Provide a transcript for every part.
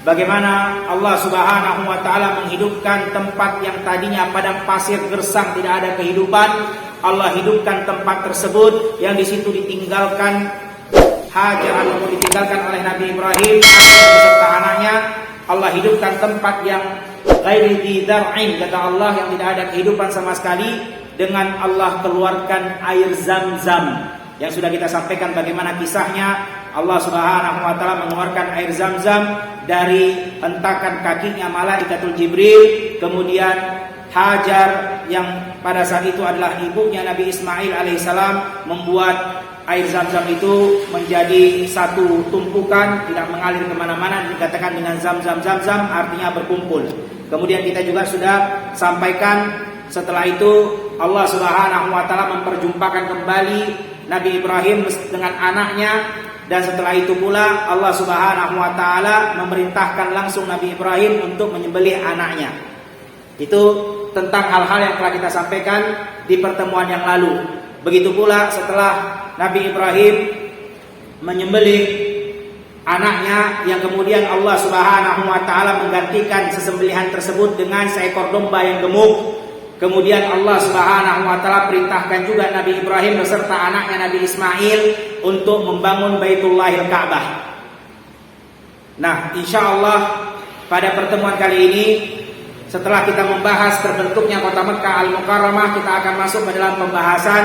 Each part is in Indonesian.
bagaimana Allah Subhanahu wa taala menghidupkan tempat yang tadinya padang pasir gersang tidak ada kehidupan. Allah hidupkan tempat tersebut yang di situ ditinggalkan Hajar atau ditinggalkan oleh Nabi Ibrahim beserta anaknya. Allah hidupkan tempat yang ghairi dzar'in, kata Allah, yang tidak ada kehidupan sama sekali, dengan Allah keluarkan air Zam-Zam yang sudah kita sampaikan bagaimana kisahnya. Allah Subhanahu wa taala mengeluarkan air Zam-Zam dari hentakan kakinya Malaikatul Jibril. Kemudian Hajar yang pada saat itu adalah ibunya Nabi Ismail alaihissalam membuat air Zam-Zam itu menjadi satu tumpukan, tidak mengalir kemana-mana. Dikatakan dengan Zam-Zam, Zam-Zam artinya berkumpul. Kemudian kita juga sudah sampaikan setelah itu Allah Subhanahu wa taala memperjumpakan kembali Nabi Ibrahim dengan anaknya, dan setelah itu pula Allah Subhanahu wa taala memerintahkan langsung Nabi Ibrahim untuk menyembelih anaknya. Itu tentang hal-hal yang telah kita sampaikan di pertemuan yang lalu. Begitu pula setelah Nabi Ibrahim menyembelih anaknya, yang kemudian Allah Subhanahu wa taala menggantikan sesembelihan tersebut dengan seekor domba yang gemuk. Kemudian Allah Subhanahu wa taala perintahkan juga Nabi Ibrahim beserta anaknya Nabi Ismail untuk membangun Baitullahil Ka'bah. Nah, insyaallah pada pertemuan kali ini, setelah kita membahas terbentuknya kota Mekah Al-Mukarramah, kita akan masuk ke dalam pembahasan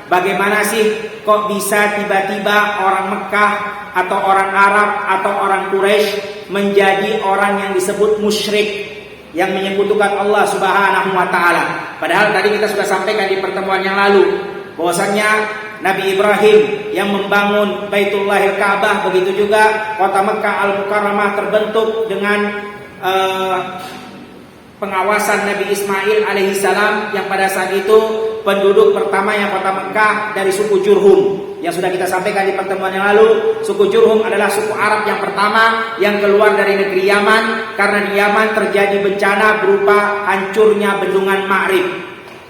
bagaimana sih kok bisa tiba-tiba orang Mekah atau orang Arab atau orang Quraisy menjadi orang yang disebut musyrik, yang menyekutukan Allah Subhanahu wa taala. Padahal tadi kita sudah sampaikan di pertemuan yang lalu bahwasannya Nabi Ibrahim yang membangun Baitullahil Ka'bah, begitu juga kota Mekah Al-Mukarramah terbentuk dengan pengawasan Nabi Ismail alaihissalam, yang pada saat itu penduduk pertamanya kota Mekah dari suku Jurhum. Yang sudah kita sampaikan di pertemuan yang lalu, suku Jurhum adalah suku Arab yang pertama yang keluar dari negeri Yaman, karena di Yaman terjadi bencana berupa hancurnya bendungan Ma'rib,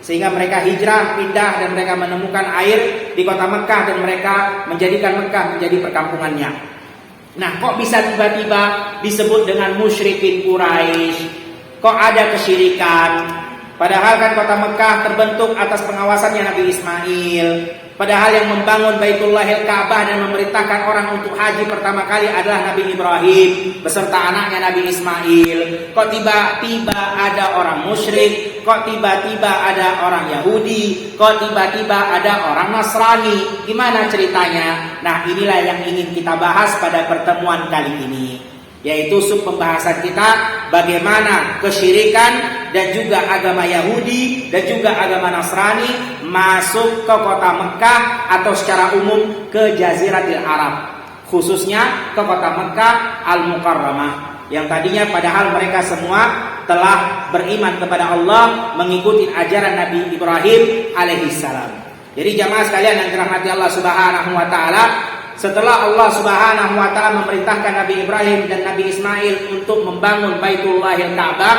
sehingga mereka hijrah, pindah, dan mereka menemukan air di kota Mekah, dan mereka menjadikan Mekah menjadi perkampungannya. Nah, kok bisa tiba-tiba disebut dengan musyrikin Quraisy? Kok ada kesyirikan? Padahal kan kota Mekah terbentuk atas pengawasannya Nabi Ismail. Padahal yang membangun Baitullahil Ka'bah dan memerintahkan orang untuk haji pertama kali adalah Nabi Ibrahim beserta anaknya Nabi Ismail. Kok tiba-tiba ada orang musyrik? Kok tiba-tiba ada orang Yahudi? Kok tiba-tiba ada orang Nasrani? Gimana ceritanya? Nah, inilah yang ingin kita bahas pada pertemuan kali ini, yaitu sub pembahasan kita bagaimana kesyirikan dan juga agama Yahudi dan juga agama Nasrani masuk ke kota Mekah atau secara umum ke Jaziratul Arab, khususnya ke kota Mekah Al-Mukarramah, yang tadinya padahal mereka semua telah beriman kepada Allah, mengikuti ajaran Nabi Ibrahim alaihissalam. Jadi jamaah sekalian yang dirahmati Allah Subhanahu wa taala, setelah Allah Subhanahu wa taala memerintahkan Nabi Ibrahim dan Nabi Ismail untuk membangun Baitullahil Ka'bah,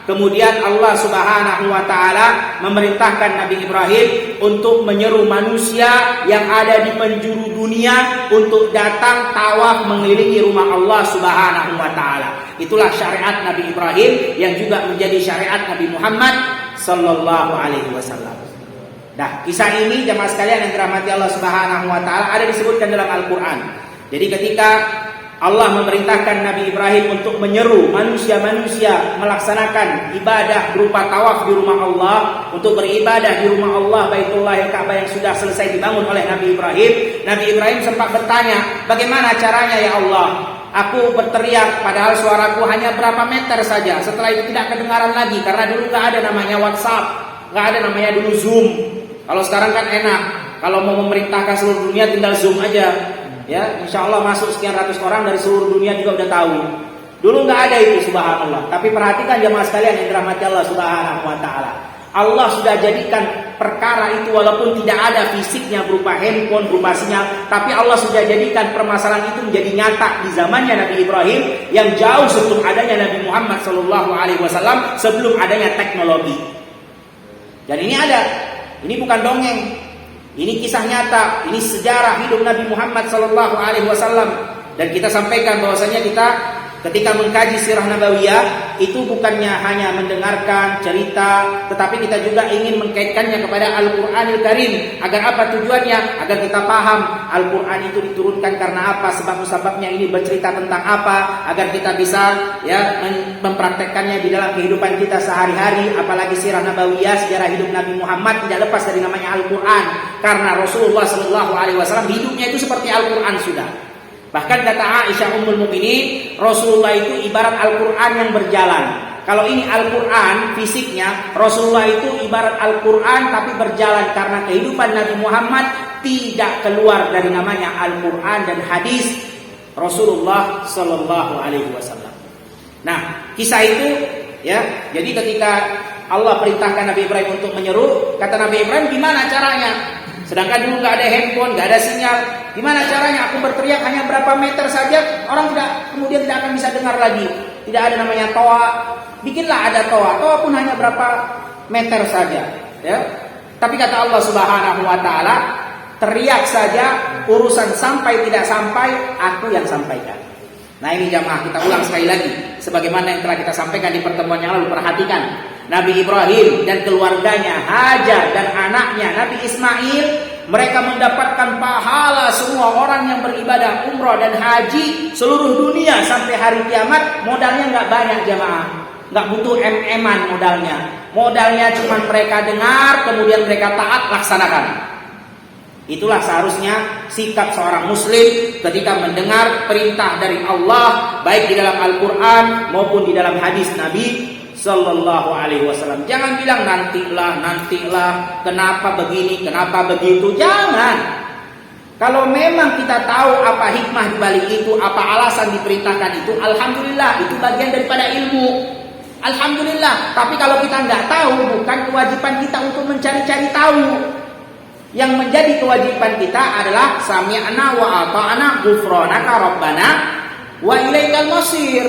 kemudian Allah Subhanahu wa taala memerintahkan Nabi Ibrahim untuk menyeru manusia yang ada di penjuru dunia untuk datang tawaf mengelilingi rumah Allah Subhanahu wa taala. Itulah syariat Nabi Ibrahim yang juga menjadi syariat Nabi Muhammad sallallahu alaihi wasallam. Nah, kisah ini jemaah sekalian yang dirahmati Allah Subhanahu wa taala ada disebutkan dalam Al-Qur'an. Jadi ketika Allah memerintahkan Nabi Ibrahim untuk menyeru manusia-manusia melaksanakan ibadah berupa tawaf di rumah Allah, untuk beribadah di rumah Allah Baitullahil Ka'bah yang sudah selesai dibangun oleh Nabi Ibrahim. Nabi Ibrahim sempat bertanya, bagaimana caranya ya Allah? Aku berteriak padahal suaraku hanya berapa meter saja. Setelah itu tidak kedengaran lagi, karena dulu gak ada namanya WhatsApp, gak ada namanya dulu Zoom. Kalau sekarang kan enak, kalau mau memerintahkan seluruh dunia tinggal Zoom aja. Ya, insya Allah masuk sekian ratus orang dari seluruh dunia juga udah tahu. Dulu nggak ada itu, subhanallah. Tapi perhatikan jemaah sekalian yang dirahmati Allah Subhanahu wa taala. Allah sudah jadikan perkara itu walaupun tidak ada fisiknya berupa handphone, berupa sinyal, tapi Allah sudah jadikan permasalahan itu menjadi nyata di zamannya Nabi Ibrahim yang jauh sebelum adanya Nabi Muhammad SAW, sebelum adanya teknologi. Dan ini ada, ini bukan dongeng. Ini kisah nyata, ini sejarah hidup Nabi Muhammad SAW. Dan kita sampaikan bahwasanya kita ketika mengkaji sirah nabawiyah itu bukannya hanya mendengarkan cerita, tetapi kita juga ingin mengkaitkannya kepada Al-Qur'anil Karim. Agar apa tujuannya? Agar kita paham Al-Qur'an itu diturunkan karena apa, sebab-sebabnya ini bercerita tentang apa, agar kita bisa ya mempraktekkannya di dalam kehidupan kita sehari-hari. Apalagi sirah nabawiyah, sejarah hidup Nabi Muhammad tidak lepas dari namanya Al-Qur'an, karena Rasulullah SAW hidupnya itu seperti Al-Qur'an sudah. Bahkan kata Aisyah Ummul Mukminin, Rasulullah itu ibarat Al-Quran yang berjalan. Kalau ini Al-Quran fisiknya, Rasulullah itu ibarat Al-Quran tapi berjalan, karena kehidupan Nabi Muhammad tidak keluar dari namanya Al-Quran dan hadis Rasulullah Sallallahu Alaihi Wasallam. Nah, kisah itu ya, jadi ketika Allah perintahkan Nabi Ibrahim untuk menyeru, kata Nabi Ibrahim, gimana caranya? Sedangkan dulu nggak ada handphone, nggak ada sinyal. Gimana caranya? Aku berteriak hanya berapa meter saja, orang kemudian tidak akan bisa dengar lagi. Tidak ada namanya toa. Bikinlah ada toa. Toa pun hanya berapa meter saja. Ya. Tapi kata Allah Subhanahu Wa Taala, teriak saja, urusan sampai tidak sampai, aku yang sampaikan. Nah ini jamaah, kita ulang sekali lagi, sebagaimana yang telah kita sampaikan di pertemuan yang lalu. Perhatikan, Nabi Ibrahim dan keluarganya, Hajar dan anaknya Nabi Ismail, mereka mendapatkan pahala semua orang yang beribadah umrah dan haji seluruh dunia sampai hari kiamat. Modalnya nggak banyak jamaah, nggak butuh MM-an modalnya. Modalnya cuma mereka dengar, kemudian mereka taat, laksanakan. Itulah seharusnya sikap seorang muslim ketika mendengar perintah dari Allah, baik di dalam Al-Quran maupun di dalam hadis Nabi Sallallahu Alaihi Wasallam. Jangan bilang nantilah, kenapa begini, kenapa begitu. Jangan. Kalau memang kita tahu apa hikmah di balik itu, apa alasan diperintahkan itu, alhamdulillah, itu bagian daripada ilmu. Alhamdulillah. Tapi kalau kita nggak tahu, bukan kewajiban kita untuk mencari-cari tahu. Yang menjadi kewajiban kita adalah sami'na wa ata'na ghufranaka rabbana wa ilaikal masir.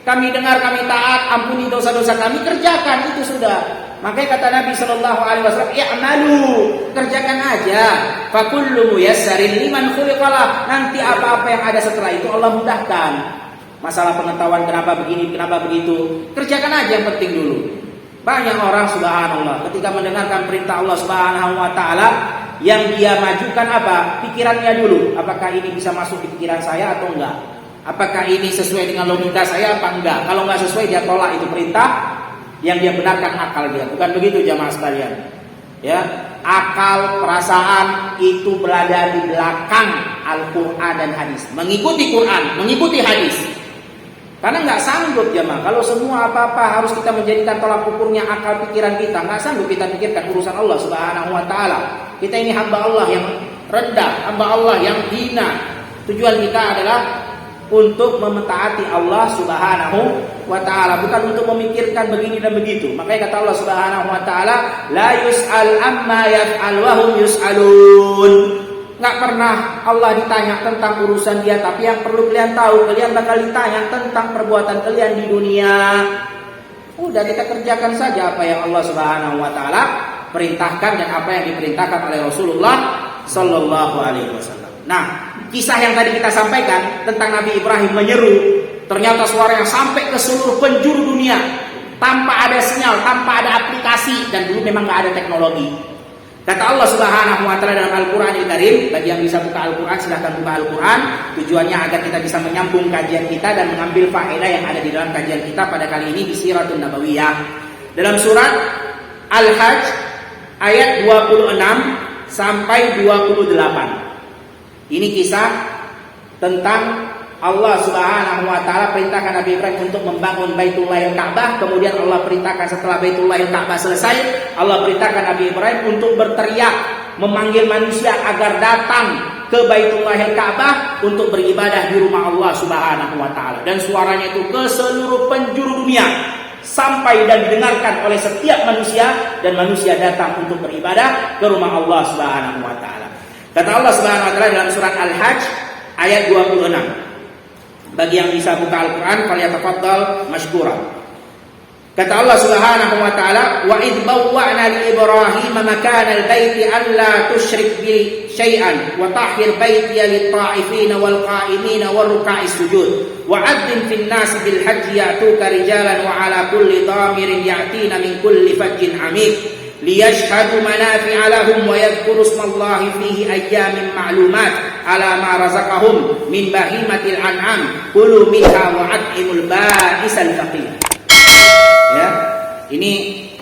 Kami dengar, kami taat, ampuni dosa-dosa kami, kerjakan, itu sudah. Makanya kata Nabi Sallallahu Alaihi Wasallam, i'malu, kerjakan aja. Fa kullu muyassarin liman khuliqalah. Nanti apa-apa yang ada setelah itu Allah mudahkan. Masalah pengetahuan kenapa begini, kenapa begitu, kerjakan aja yang penting dulu. Banyak orang subhanallah ketika mendengarkan perintah Allah Subhanahu Wa Taala, yang dia majukan apa? Pikirannya dulu. Apakah ini bisa masuk di pikiran saya atau enggak? Apakah ini sesuai dengan logika saya apa enggak? Kalau enggak sesuai, dia tolak itu perintah, yang dia benarkan akal dia. Bukan begitu jamaah sekalian. Ya, akal, perasaan itu berada di belakang Al-Quran dan hadis. Mengikuti Quran, mengikuti hadis. Karena nggak sanggup jamaah. Kalau semua apa-apa harus kita menjadikan tolak ukurnya akal pikiran kita, nggak sanggup kita pikirkan urusan Allah Subhanahu Wa Taala. Kita ini hamba Allah yang rendah, hamba Allah yang hina. Tujuan kita adalah untuk mementaati Allah Subhanahu Wa Taala, bukan untuk memikirkan begini dan begitu. Makanya kata Allah Subhanahu Wa Taala, la yus'al amma yaf'al wa hum yus'alun. Nggak pernah Allah ditanya tentang urusan dia, tapi yang perlu kalian tahu, kalian bakal ditanya tentang perbuatan kalian di dunia. Udah, kita kerjakan saja apa yang Allah Subhanahu Wa Taala perintahkan dan apa yang diperintahkan oleh Rasulullah Sallallahu Alaihi Wasallam. Nah, kisah yang tadi kita sampaikan tentang Nabi Ibrahim menyeru, ternyata suara yang sampai ke seluruh penjuru dunia tanpa ada sinyal, tanpa ada aplikasi, dan dulu memang nggak ada teknologi. Kata Allah Subhanahu Wa Taala dalam Al-Quranil Karim, bagi yang bisa buka Al-Quran silahkan buka Al-Quran. Tujuannya agar kita bisa menyambung kajian kita dan mengambil faedah yang ada di dalam kajian kita pada kali ini di Siratun Nabawiyah. Dalam surat Al-Hajj ayat 26 sampai 28. Ini kisah tentang Allah Subhanahu Wa Taala perintahkan Nabi Ibrahim untuk membangun Baitullahil Ka'bah. Kemudian Allah perintahkan setelah Baitullahil Ka'bah selesai, Allah perintahkan Nabi Ibrahim untuk berteriak, memanggil manusia agar datang ke Baitullahil Ka'bah untuk beribadah di rumah Allah Subhanahu Wa Taala. Dan suaranya itu ke seluruh penjuru dunia, sampai dan didengarkan oleh setiap manusia, dan manusia datang untuk beribadah ke rumah Allah Subhanahu Wa Taala. Kata Allah Subhanahu Wa Taala dalam surat Al-Hajj ayat 26. Bagi yang bisa buka Al-Quran, falyatafaddal mashkura. Kata Allah Subhanahu wa taala, "Wa id bawwa'na li Ibrahim makana al-baiti alla tusyrik bi syai'an wa tahhir baiti lit-ta'ifin wal qa'imin wal ruk'a'is sujud wa 'addin fin nas bil hajji ya'tuka rijalan wa 'ala kulli dhamirin ya'tina min kulli fajjin 'amiq liyashhadu manafi'a lahum wa yadhkuru ismallahi fihi ayyamin ma'lumat 'ala ma razaqahum min bahimatil an'am kulu minha wa 'at'imul ba'isal faqir." Ya, ini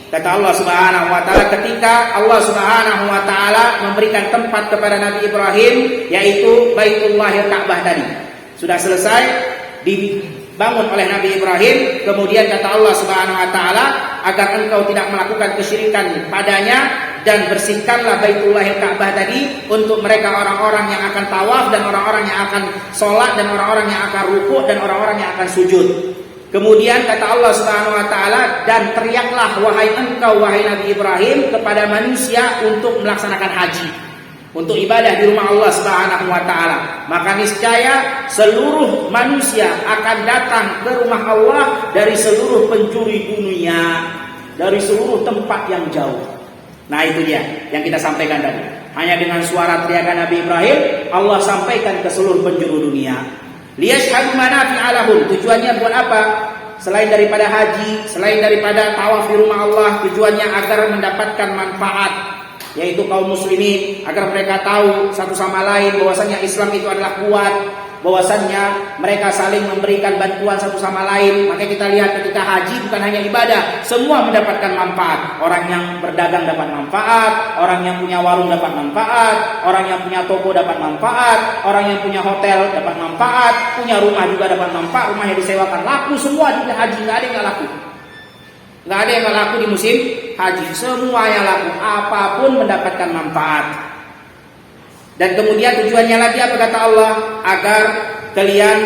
kata Allah Subhanahu wa taala ketika Allah Subhanahu wa taala memberikan tempat kepada Nabi Ibrahim, yaitu Baitullahil Ka'bah tadi. Sudah selesai dibangun oleh Nabi Ibrahim, kemudian kata Allah Subhanahu wa taala, agar engkau tidak melakukan kesyirikan padanya dan bersihkanlah Baitullahil Ka'bah tadi untuk mereka orang-orang yang akan tawaf dan orang-orang yang akan sholat dan orang-orang yang akan rukuk dan orang-orang yang akan sujud. Kemudian kata Allah Subhanahu wa taala, dan teriaklah wahai engkau wahai Nabi Ibrahim kepada manusia untuk melaksanakan haji, untuk ibadah di rumah Allah Subhanahu wa taala. Maka niscaya seluruh manusia akan datang ke rumah Allah dari seluruh penjuru dunia, dari seluruh tempat yang jauh. Nah, itu dia yang kita sampaikan tadi. Hanya dengan suara teriakan Nabi Ibrahim, Allah sampaikan ke seluruh penjuru dunia. Liyashhadu manafi'a lahum. Tujuannya buat apa? Selain daripada haji, selain daripada tawaf di rumah Allah, tujuannya agar mendapatkan manfaat, yaitu kaum muslimin agar mereka tahu satu sama lain bahwasanya Islam itu adalah kuat, bahwasannya mereka saling memberikan bantuan satu sama lain. Maka kita lihat ketika haji bukan hanya ibadah, semua mendapatkan manfaat. Orang yang berdagang dapat manfaat, orang yang punya warung dapat manfaat, orang yang punya toko dapat manfaat, orang yang punya hotel dapat manfaat, punya rumah juga dapat manfaat, rumahnya disewakan, laku semua di haji, nggak ada yang nggak laku. Nggak ada yang nggak laku di musim haji, semuanya laku, apapun mendapatkan manfaat. Dan kemudian tujuannya lagi apa kata Allah? Agar kalian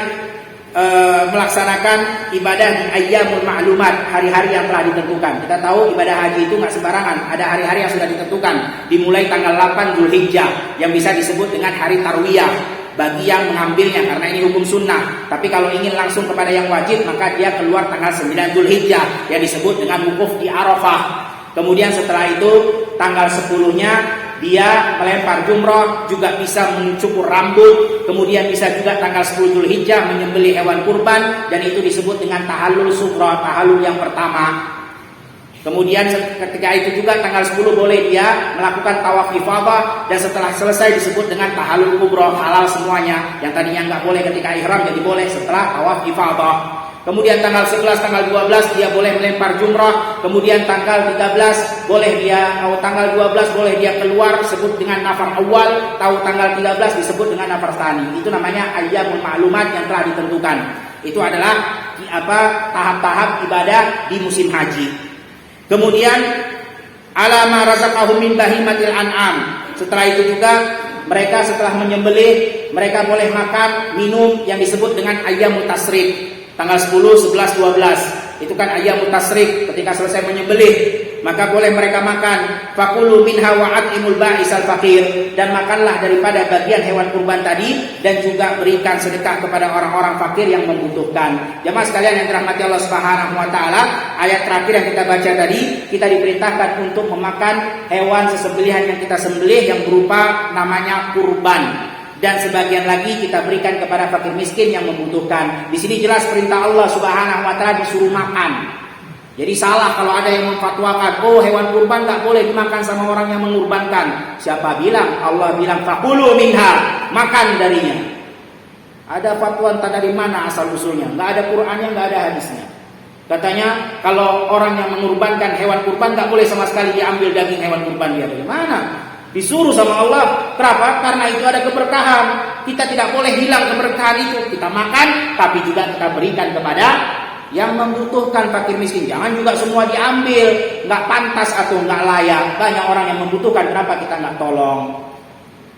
melaksanakan ibadah di ayyamul ma'lumat, hari-hari yang telah ditentukan. Kita tahu ibadah haji itu nggak sembarangan, ada hari-hari yang sudah ditentukan. Dimulai tanggal 8 Dzulhijjah yang bisa disebut dengan hari tarwiyah bagi yang mengambilnya, karena ini hukum sunnah. Tapi kalau ingin langsung kepada yang wajib, maka dia keluar tanggal 9 Dzulhijjah yang disebut dengan wukuf di Arafah. Kemudian setelah itu tanggal 10-nya dia melempar jumrah, juga bisa mencukur rambut. Kemudian bisa juga tanggal 10 Dzulhijjah menyembelih hewan kurban, dan itu disebut dengan tahallul sughra, tahallul yang pertama. Kemudian ketika itu juga tanggal 10 boleh dia melakukan tawaf ifadah, dan setelah selesai disebut dengan tahallul kubra, halal semuanya. Yang tadinya nggak boleh ketika ihram jadi boleh setelah tawaf ifadah. Kemudian tanggal 11, tanggal 12 dia boleh melempar jumrah. Kemudian tanggal 13 boleh dia, atau tanggal 12 boleh dia keluar, disebut dengan nafar awal. Tahu tanggal 13 disebut dengan nafar tsani. Itu namanya ayyamul ma'lumat yang telah ditentukan. Itu adalah tahap-tahap ibadah di musim haji. Kemudian ala ma razaqahum min bahimatil an'am. Setelah itu juga mereka setelah menyembelih, mereka boleh makan, minum yang disebut dengan ayyamut tasrik. Tanggal 10, 11, 12 itu kan ayyamut tasrik, ketika selesai menyembelih maka boleh mereka makan. Fakulu minha wa at'imul ba'isal faqir, dan makanlah daripada bagian hewan kurban tadi, dan juga berikan sedekah kepada orang-orang fakir yang membutuhkan. Jemaah sekalian yang dirahmati Allah Subhanahu wa taala, ayat terakhir yang kita baca tadi, kita diperintahkan untuk memakan hewan sesembelihan yang kita sembelih yang berupa namanya kurban. Dan sebagian lagi kita berikan kepada fakir miskin yang membutuhkan. Di sini jelas perintah Allah Subhanahu wa taala disuruh makan. Jadi salah kalau ada yang memfatwakan, oh hewan kurban nggak boleh dimakan sama orang yang mengurbankan. Siapa bilang? Allah bilang fakulu minha, makan darinya. Ada fatwa entah dari mana asal usulnya, nggak ada Qur'annya, nggak ada hadisnya. Katanya kalau orang yang mengurbankan hewan kurban nggak boleh sama sekali diambil daging hewan kurban dia. Bagaimana? Disuruh sama Allah. Kenapa? Karena itu ada keberkahan. Kita tidak boleh hilang keberkahan itu. Kita makan, tapi juga kita berikan kepada yang membutuhkan, fakir miskin. Jangan juga semua diambil, nggak pantas atau nggak layak. Banyak orang yang membutuhkan, kenapa kita nggak tolong?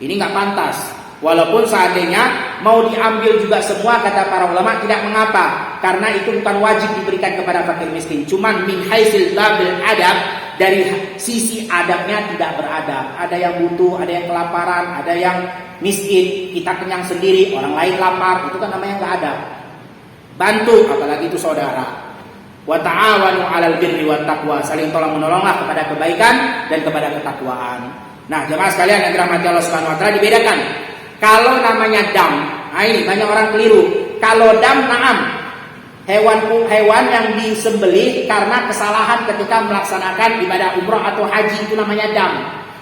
Ini nggak pantas. Walaupun seandainya mau diambil juga semua, kata para ulama tidak mengapa, karena itu bukan wajib diberikan kepada fakir miskin. Cuman min haisil babil adab, dari sisi adabnya tidak beradab. Ada yang butuh, ada yang kelaparan, ada yang miskin. Kita kenyang sendiri, orang lain lapar, itu kan namanya nggak adab. Bantu, apalagi itu saudara. Wa ta'awanu 'alal birri wat taqwa. Saling tolong-menolonglah kepada kebaikan dan kepada ketakwaan. Nah, jemaah sekalian yang dirahmati Allah Subhanahu wa taala, dibedakan. Kalau namanya dam, nah ini banyak orang keliru. Kalau dam, na'am, hewan yang disembelih karena kesalahan ketika melaksanakan ibadah umrah atau haji, itu namanya dam.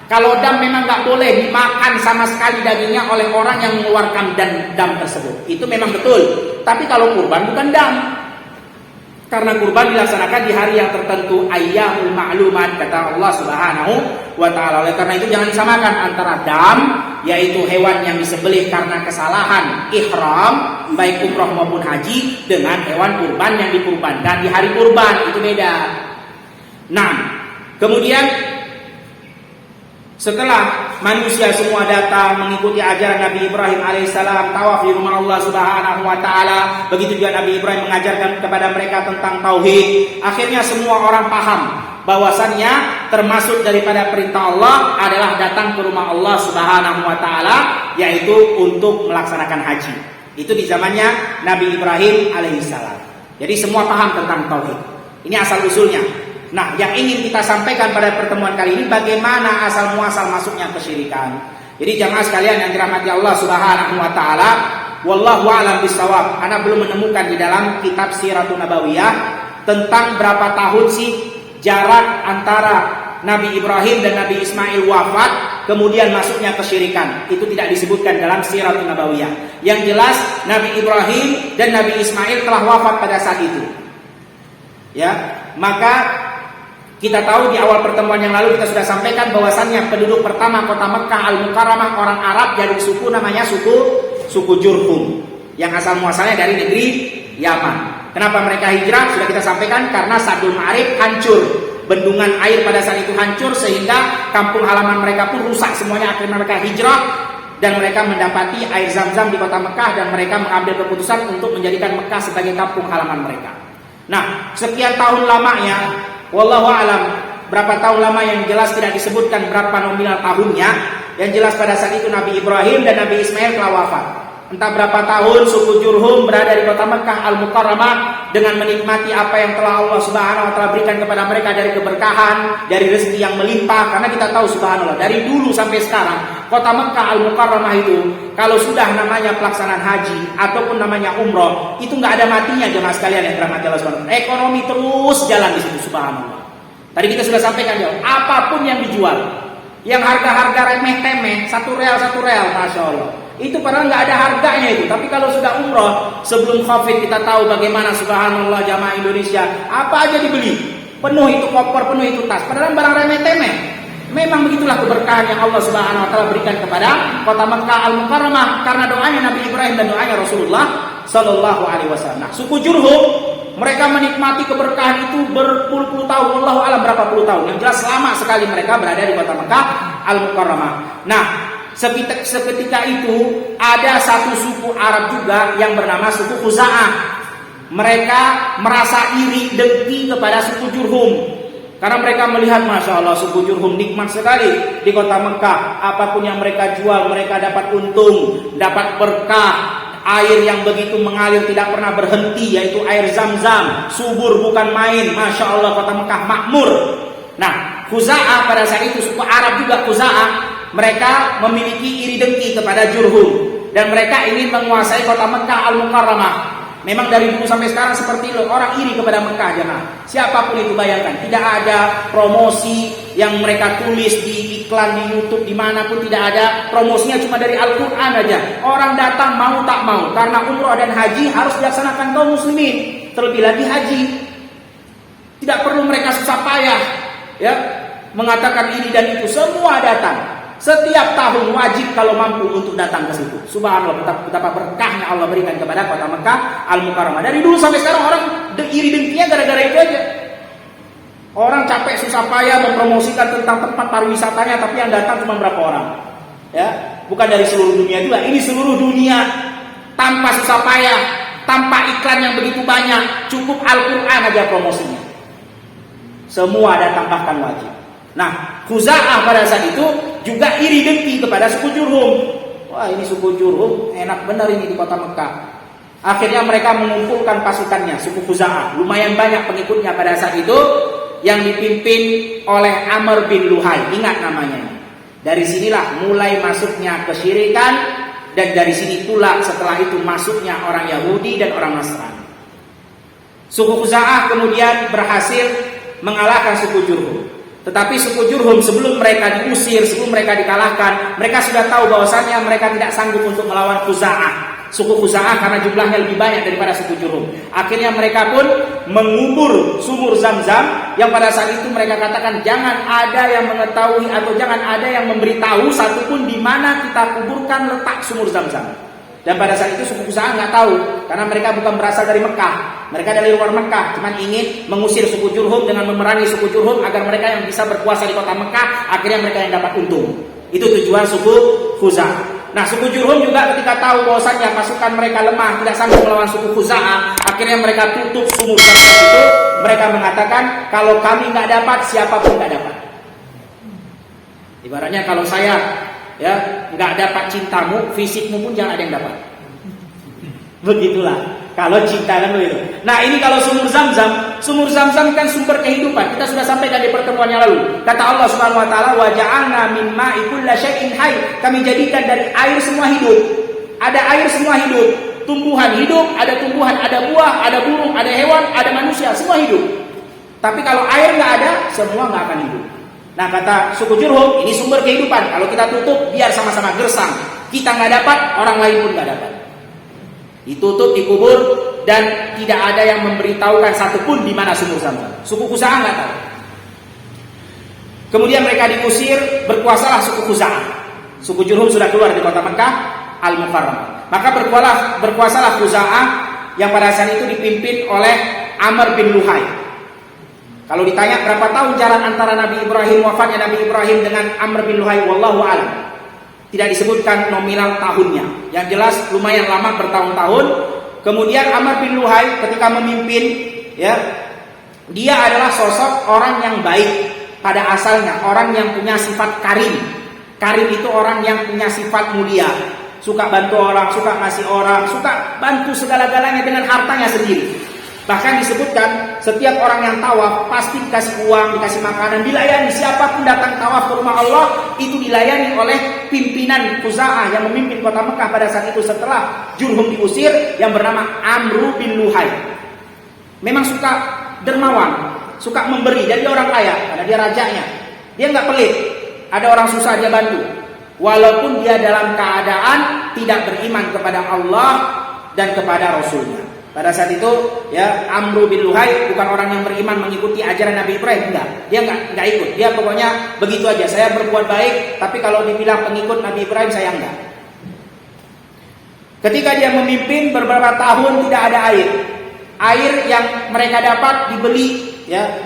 Kalau dam memang nggak boleh dimakan sama sekali dagingnya oleh orang yang mengeluarkan dam tersebut. Itu memang betul. Tapi kalau kurban bukan dam. Karena kurban dilaksanakan di hari yang tertentu, ayyamul ma'lumat, kata Allah Subhanahu wa taala. Oleh karena itu jangan disamakan antara dam, yaitu hewan yang disembelih karena kesalahan ihram baik umrah maupun haji, dengan hewan kurban yang dikurbankan di hari kurban. Itu beda. Nah, kemudian setelah manusia semua datang mengikuti ajaran Nabi Ibrahim alaihissalam, tawaf di rumah Allah Subhanahu wa taala, begitu juga Nabi Ibrahim mengajarkan kepada mereka tentang tauhid. Akhirnya semua orang paham bahwasannya termasuk daripada perintah Allah adalah datang ke rumah Allah Subhanahu wa taala, yaitu untuk melaksanakan haji. Itu di zamannya Nabi Ibrahim alaihissalam. Jadi semua paham tentang tauhid. Ini asal usulnya. Nah, yang ingin kita sampaikan pada pertemuan kali ini, bagaimana asal muasal masuknya kesyirikan. Jadi jamaah sekalian yang dirahmati Allah Subhanahu wa taala, wallahu a'lam bishawab. Ana belum menemukan di dalam kitab Siratun Nabawiyah tentang berapa tahun sih jarak antara Nabi Ibrahim dan Nabi Ismail wafat kemudian masuknya kesyirikan. Itu tidak disebutkan dalam Siratun Nabawiyah. Yang jelas Nabi Ibrahim dan Nabi Ismail telah wafat pada saat itu. Ya, maka kita tahu di awal pertemuan yang lalu kita sudah sampaikan bahwasannya penduduk pertama kota Mekah Al-Mukarramah orang Arab dari suku namanya suku Jurhum, yang asal muasalnya dari negeri Yaman. Kenapa mereka hijrah? Sudah kita sampaikan, karena Sadul Ma'arib hancur, bendungan air pada saat itu hancur sehingga kampung halaman mereka pun rusak semuanya. Akhirnya mereka hijrah dan mereka mendapati air Zam-Zam di kota Mekah, dan mereka mengambil keputusan untuk menjadikan Mekah sebagai kampung halaman mereka. Nah, sekian tahun lamanya, wallahu alam, berapa tahun lama yang jelas tidak disebutkan berapa nominal tahunnya. Yang jelas pada saat itu Nabi Ibrahim dan Nabi Ismail telah wafat. Entah berapa tahun suku Jurhum berada di kota Mekah Al-Mukarramah dengan menikmati apa yang telah Allah Subhanahu wa taala berikan kepada mereka dari keberkahan, dari rezeki yang melimpah. Karena kita tahu subhanallah, dari dulu sampai sekarang kota Mekah Al-Mukarramah itu kalau sudah namanya pelaksanaan haji ataupun namanya umroh, itu nggak ada matinya jemaah sekalian yang dirahmati Allah Subhanahu wa taala. Ekonomi terus jalan di situ subhanallah. Tadi kita sudah sampaikan ya, apapun yang dijual, yang harga-harga remeh-temeh, 1 real, masya Allah, itu padahal nggak ada harganya itu. Tapi kalau sudah umroh sebelum Covid, kita tahu bagaimana subhanallah jamaah Indonesia, apa aja dibeli, penuh itu koper, penuh itu tas, padahal barang remeh-temeh. Memang begitulah keberkahan yang Allah Subhanahu wa taala berikan kepada kota Mekah Al-Mukarramah karena doanya Nabi Ibrahim dan doanya Rasulullah sallallahu alaihi wasallam. Nah, suku Jurhum mereka menikmati keberkahan itu berpuluh-puluh tahun, wallahu alam berapa puluh tahun. Yang jelas lama sekali mereka berada di kota Mekah Al-Mukarramah. Nah, seketika itu ada satu suku Arab juga yang bernama suku Khuza'ah. Mereka merasa iri dengki kepada suku Jurhum karena mereka melihat masya Allah suku Jurhum nikmat sekali di kota Mekah. Apapun yang mereka jual mereka dapat untung, dapat berkah. Air yang begitu mengalir tidak pernah berhenti, yaitu air Zam-Zam, subur bukan main. Masya Allah kota Mekah makmur. Nah, Khuza'ah pada saat itu, suku Arab juga Khuza'ah, mereka memiliki iri dengki kepada Jurhum dan mereka ingin menguasai kota Mekah Al-Mukarramah. Memang dari dulu sampai sekarang seperti itu, orang iri kepada Mekah jemaah. Siapapun itu bayangkan, tidak ada promosi yang mereka tulis di iklan di YouTube dimanapun, tidak ada promosinya, cuma dari Al-Quran aja. Orang datang mau tak mau, karena umroh dan haji harus dilaksanakan kaum muslimin, terlebih lagi haji. Tidak perlu mereka susah payah ya mengatakan ini dan itu, semua datang. Setiap tahun wajib kalau mampu untuk datang ke situ. Subhanallah, betapa berkahnya Allah berikan kepada kota Mekah Al-Mukarramah. Dari dulu sampai sekarang orang iri dengkinya gara-gara itu aja. Orang capek susah payah mempromosikan tentang tempat pariwisatanya, tapi yang datang cuma berapa orang. Ya, bukan dari seluruh dunia juga. Ini seluruh dunia tanpa susah payah, tanpa iklan yang begitu banyak, cukup Al-Quran aja promosinya. Semua datang bahkan wajib. Nah, Khuza'ah pada saat itu juga iri dengki kepada suku Jurhum. Wah, ini suku Jurhum enak benar ini di kota Mekah. Akhirnya mereka mengumpulkan pasukannya, suku Khuza'ah. Lumayan banyak pengikutnya pada saat itu, yang dipimpin oleh Amr bin Luhai. Ingat namanya. Dari sinilah mulai masuknya kesyirikan, dan dari sini pula setelah itu masuknya orang Yahudi dan orang Nasrani. Suku Khuza'ah kemudian berhasil mengalahkan suku Jurhum. Tetapi suku Jurhum sebelum mereka diusir, sebelum mereka dikalahkan, mereka sudah tahu bahwasannya mereka tidak sanggup untuk melawan Khuza'ah. Suku Khuza'ah karena jumlahnya lebih banyak daripada suku Jurhum. Akhirnya mereka pun mengubur sumur Zam-Zam, yang pada saat itu mereka katakan jangan ada yang mengetahui atau jangan ada yang memberitahu satupun di mana kita kuburkan letak sumur Zam-Zam. Dan pada saat itu suku Khuza'ah nggak tahu, karena mereka bukan berasal dari Mekah. Mereka dari luar Mekah, cuman ingin mengusir suku Jurhum dengan memerangi suku Jurhum agar mereka yang bisa berkuasa di kota Mekah, akhirnya mereka yang dapat untung. Itu tujuan suku Khuza'ah. Nah, suku Jurhum juga ketika tahu bahwasannya pasukan mereka lemah, tidak sanggup melawan suku Khuza'ah, akhirnya mereka tutup sumur Zam-Zam itu. Mereka mengatakan, kalau kami nggak dapat, siapapun nggak dapat. Ibaratnya kalau saya nggak dapat cintamu, fisikmu pun jangan ada yang dapat. Begitulah. Kalau cinta kan begitu. Nah, ini kalau sumur Zam-Zam kan sumber kehidupan. Kita sudah sampaikan di pertemuan yang lalu. Kata Allah Subhanahu wa taala, "Wa ja'alna min ma'i kulli syai'in hayy." Kami jadikan dari air semua hidup. Ada air semua hidup. Tumbuhan hidup, ada tumbuhan, ada buah, ada burung, ada hewan, ada manusia, semua hidup. Tapi kalau air nggak ada, semua nggak akan hidup. Nah, kata suku Jurhum, ini sumber kehidupan. Kalau kita tutup, biar sama-sama gersang. Kita nggak dapat, orang lain pun nggak dapat. Ditutup, dikubur, dan tidak ada yang memberitahukan satupun di mana sumur Zam-Zam. Suku Khuza'ah nggak tahu. Kemudian mereka diusir, berkuasalah suku Khuza'ah. Suku Jurhum sudah keluar di kota Mekah, Al-Mukarramah. Maka berkuasalah Khuza'ah yang pada saat itu dipimpin oleh Amr bin Luhai. Kalau ditanya berapa tahun jalan antara Nabi Ibrahim, wafatnya Nabi Ibrahim dengan Amr bin Luhai, wallahu a'lam. Tidak disebutkan nominal tahunnya. Yang jelas lumayan lama, bertahun-tahun. Kemudian Amr bin Luhai ketika memimpin, dia adalah sosok orang yang baik pada asalnya, orang yang punya sifat karim. Karim itu orang yang punya sifat mulia, suka bantu orang, suka ngasih orang, suka bantu segala-galanya dengan hartanya sendiri. Bahkan disebutkan setiap orang yang tawaf pasti dikasih uang, dikasih makanan, dilayani. Siapapun datang tawaf ke rumah Allah itu dilayani oleh pimpinan Khuza'ah yang memimpin kota Mekah pada saat itu setelah Jurhum diusir, yang bernama Amr bin Luhai. Memang suka dermawan, suka memberi, jadi orang kaya karena dia rajanya. Dia nggak pelit, ada orang susah dia bantu. Walaupun dia dalam keadaan tidak beriman kepada Allah dan kepada Rasulnya. Pada saat itu, Amr bin Luhai bukan orang yang beriman mengikuti ajaran Nabi Ibrahim, enggak. Dia enggak ikut. Dia pokoknya begitu aja. Saya berbuat baik, tapi kalau dibilang pengikut Nabi Ibrahim saya enggak. Ketika dia memimpin beberapa tahun tidak ada air. Air yang mereka dapat dibeli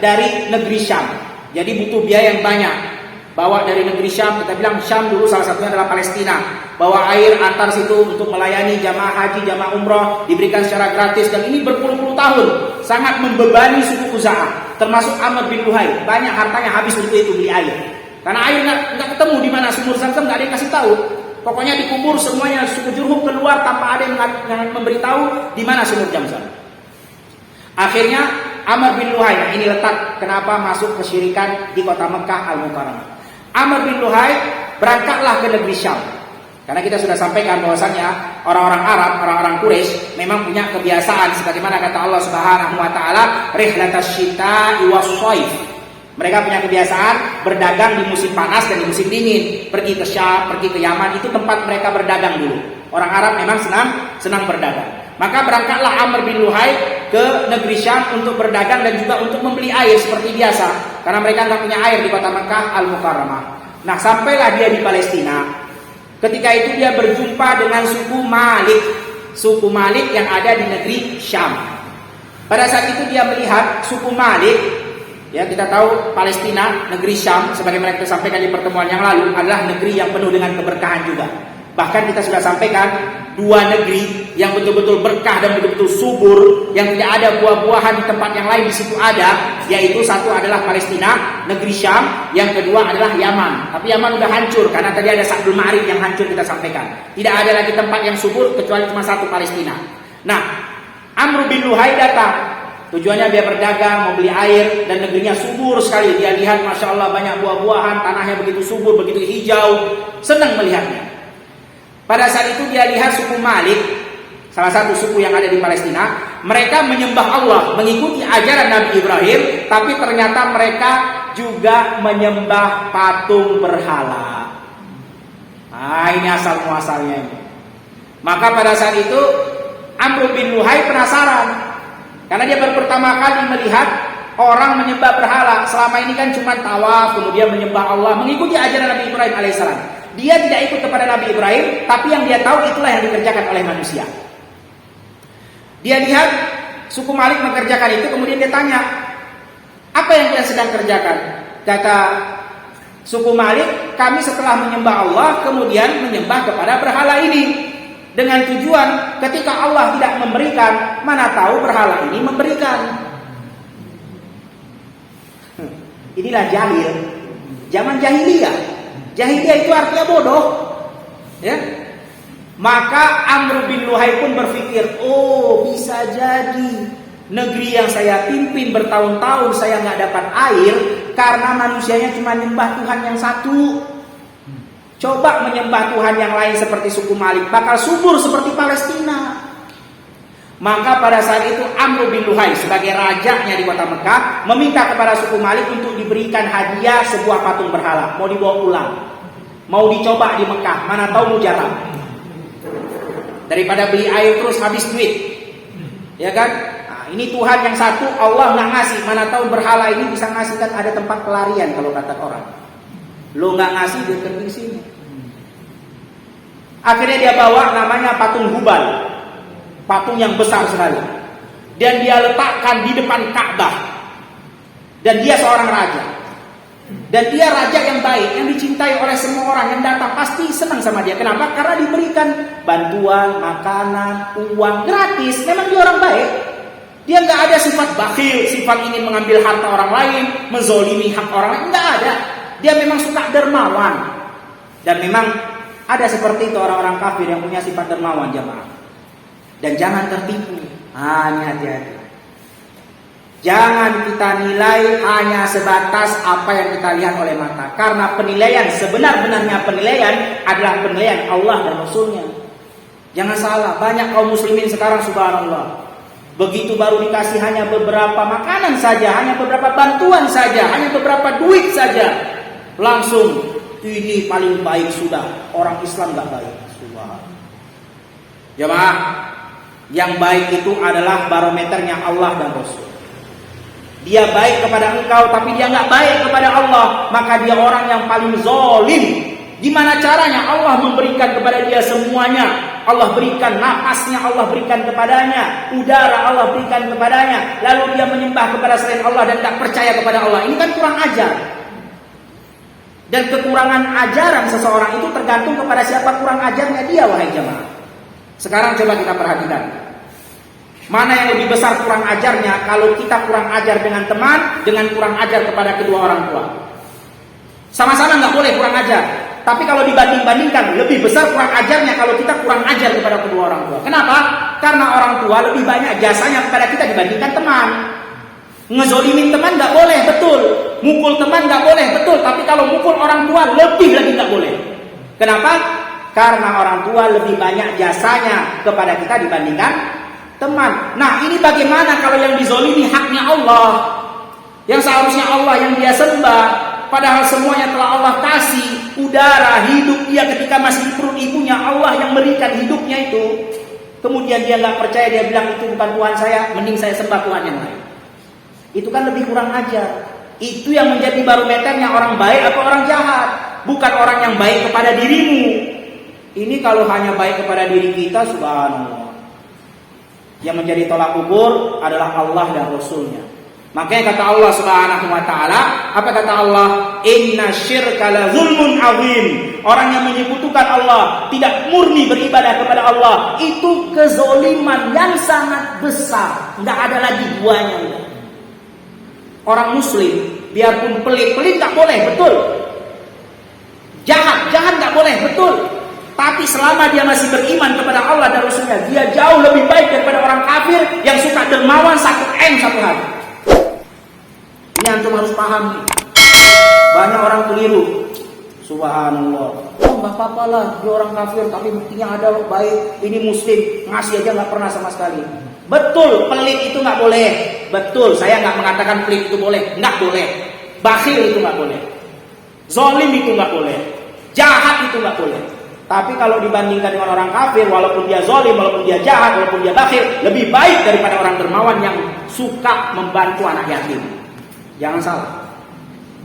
dari negeri Syam. Jadi butuh biaya yang banyak. Bawa dari negeri Syam, kita bilang Syam dulu salah satunya adalah Palestina. Bawa air antar situ untuk melayani jamaah haji, jamaah umroh, diberikan secara gratis. Dan ini berpuluh-puluh tahun, sangat membebani suku Khuza'ah, termasuk Amr bin Luhai. Banyak hartanya habis untuk itu beli air. Karena air nggak ketemu di mana sumur Zam-Zam, nggak ada yang kasih tahu. Pokoknya dikubur semuanya, suku Jurhum keluar tanpa ada yang memberitahu di mana sumur Zam-Zam. Akhirnya Amr bin Luhai, nah ini letak kenapa masuk kesyirikan di kota Mekah Al-Mukarramah. Amr bin Luhai berangkatlah ke negeri Syam. Karena kita sudah sampaikan bahwasannya orang-orang Arab, orang-orang Quraisy memang punya kebiasaan sebagaimana kata Allah Subhanahu wa taala, rihlatash syita'i was-shaif. Mereka punya kebiasaan berdagang di musim panas dan di musim dingin. Pergi ke Syam, pergi ke Yaman, itu tempat mereka berdagang dulu. Orang Arab memang senang berdagang. Maka berangkatlah Amr bin Luhai ke negeri Syam untuk berdagang dan juga untuk membeli air seperti biasa. Karena mereka nggak punya air di kota Mekah Al-Mukarramah. Nah, sampailah dia di Palestina. Ketika itu dia berjumpa dengan suku Malik. Suku Malik yang ada di negeri Syam. Pada saat itu dia melihat suku Malik. Kita tahu Palestina, negeri Syam, sebagaimana kita sampaikan di pertemuan yang lalu, adalah negeri yang penuh dengan keberkahan juga. Bahkan kita sudah sampaikan dua negeri yang betul-betul berkah dan betul-betul subur, yang tidak ada buah-buahan di tempat yang lain di situ ada, yaitu satu adalah Palestina, negeri Syam, yang kedua adalah Yaman. Tapi Yaman udah hancur karena tadi ada Sa'dul Ma'rib yang hancur kita sampaikan. Tidak ada lagi tempat yang subur kecuali cuma satu, Palestina. Nah, Amr bin Luhai datang. Tujuannya dia berdagang, mau beli air, dan negerinya subur sekali. Dia lihat, Masya Allah, banyak buah-buahan, tanahnya begitu subur, begitu hijau. Senang melihatnya. Pada saat itu dia lihat suku Malik, salah satu suku yang ada di Palestina. Mereka menyembah Allah, mengikuti ajaran Nabi Ibrahim, tapi ternyata mereka juga menyembah patung berhala. Nah, ini asal-muasalnya ini. Maka pada saat itu Amr bin Luhai penasaran. Karena dia baru pertama kali melihat orang menyembah berhala. Selama ini kan cuma tawaf, kemudian menyembah Allah, mengikuti ajaran Nabi Ibrahim alaihissalam. Dia tidak ikut kepada Nabi Ibrahim, tapi yang dia tahu itulah yang dikerjakan oleh manusia. Dia lihat suku Malik mengerjakan itu, kemudian dia tanya, apa yang dia sedang kerjakan? Kata suku Malik, kami setelah menyembah Allah, kemudian menyembah kepada berhala ini. Dengan tujuan ketika Allah tidak memberikan, mana tahu berhala ini memberikan. Inilah jahil. Zaman jahiliyah. Jahiliyah itu artinya bodoh. Ya. Maka Amr bin Luhai pun berpikir, oh bisa jadi negeri yang saya pimpin bertahun-tahun saya nggak dapat air karena manusianya cuma nyembah Tuhan yang satu. Coba menyembah Tuhan yang lain seperti suku Malik, bakal subur seperti Palestina. Maka pada saat itu Amr bin Luhai sebagai rajanya di kota Mekah meminta kepada suku Malik untuk diberikan hadiah sebuah patung berhala, mau dibawa pulang, mau dicoba di Mekah, mana tahu mujarab. Daripada beli air terus habis duit, ya kan? Nah, ini Tuhan yang satu, Allah nggak ngasih, mana tahu berhala ini bisa ngasih, kan ada tempat pelarian kalau kata orang. Lo nggak ngasih, dia pergi ke sini. Akhirnya dia bawa namanya patung Hubal, patung yang besar sekali, dan dia letakkan di depan Ka'bah. Dan dia seorang raja, dan dia raja yang baik, yang dicintai oleh semua orang yang datang pasti senang sama dia. Kenapa? Karena diberikan bantuan, makanan, uang gratis. Memang dia orang baik. Dia nggak ada sifat bakhil, sifat ingin mengambil harta orang lain, menzolimi hak orang lain, nggak ada. Dia memang suka dermawan. Dan memang ada seperti itu orang-orang kafir yang punya sifat dermawan, jamaah. Dan jangan tertipu. Hanya hati-hati. Jangan kita nilai hanya sebatas apa yang kita lihat oleh mata. Karena penilaian, sebenar-benarnya penilaian adalah penilaian Allah dan Rasulnya. Jangan salah, banyak kaum muslimin sekarang subhanallah, begitu baru dikasih hanya beberapa makanan saja, hanya beberapa bantuan saja, hanya beberapa duit saja, langsung ini paling baik sudah. Orang Islam gak baik. Jemaah, yang baik itu adalah barometernya Allah dan Rasul. Dia baik kepada engkau, tapi dia gak baik kepada Allah, maka dia orang yang paling zalim. Gimana caranya? Allah memberikan kepada dia semuanya. Allah berikan napasnya, Allah berikan kepadanya, udara Allah berikan kepadanya, lalu dia menyembah kepada selain Allah dan tak percaya kepada Allah. Ini kan kurang ajar. Dan kekurangan ajaran seseorang itu tergantung kepada siapa kurang ajarnya dia, wahai jemaah. Sekarang coba kita perhatikan, mana yang lebih besar kurang ajarnya kalau kita kurang ajar dengan teman, dengan kurang ajar kepada kedua orang tua. Sama-sama nggak boleh kurang ajar, tapi kalau dibanding-bandingkan lebih besar kurang ajarnya kalau kita kurang ajar kepada kedua orang tua. Kenapa? Karena orang tua lebih banyak jasanya kepada kita dibandingkan teman. Ngezolimin teman nggak boleh, betul. Mukul teman nggak boleh, betul. Tapi kalau mukul orang tua lebih lagi nggak boleh. Kenapa? Karena orang tua lebih banyak jasanya kepada kita dibandingkan teman. Nah, ini bagaimana kalau yang dizolimi haknya Allah, yang seharusnya Allah yang dia sembah, padahal semuanya telah Allah kasih, udara, hidup dia ketika masih di perut ibunya, Allah yang berikan hidupnya itu. Kemudian dia nggak percaya, dia bilang itu bukan Tuhan saya, mending saya sembah Tuhan yang lain. Itu kan lebih kurang ajar. Itu yang menjadi barometernya orang baik atau orang jahat, bukan orang yang baik kepada dirimu. Ini kalau hanya baik kepada diri kita, subhanallah, yang menjadi tolak ukur adalah Allah dan Rasulnya. Makanya kata Allah subhanahu wa ta'ala, apa kata Allah? Inna syirka la zulmun azim. Orang yang menyekutukan Allah, tidak murni beribadah kepada Allah, itu kezoliman yang sangat besar. Nggak ada lagi duanya. Orang muslim, biarpun pelit gak boleh, betul. Jahat gak boleh, betul. Tapi selama dia masih beriman kepada Allah dan Rasulnya, dia jauh lebih baik daripada orang kafir yang suka dermawan satu hati. Ini antum harus paham. Banyak orang keliru. Subhanallah. Oh nggak apa-apa lah, dia orang kafir tapi buktinya ada loh baik. Ini muslim, ngasih aja nggak pernah sama sekali. Betul, pelit itu nggak boleh. Betul, saya nggak mengatakan pelit itu boleh, nggak boleh. Bakhil itu nggak boleh. Zalim itu nggak boleh. Jahat itu nggak boleh. Tapi kalau dibandingkan dengan orang kafir, walaupun dia zalim, walaupun dia jahat, walaupun dia bakhil, lebih baik daripada orang dermawan yang suka membantu anak yatim. Jangan salah.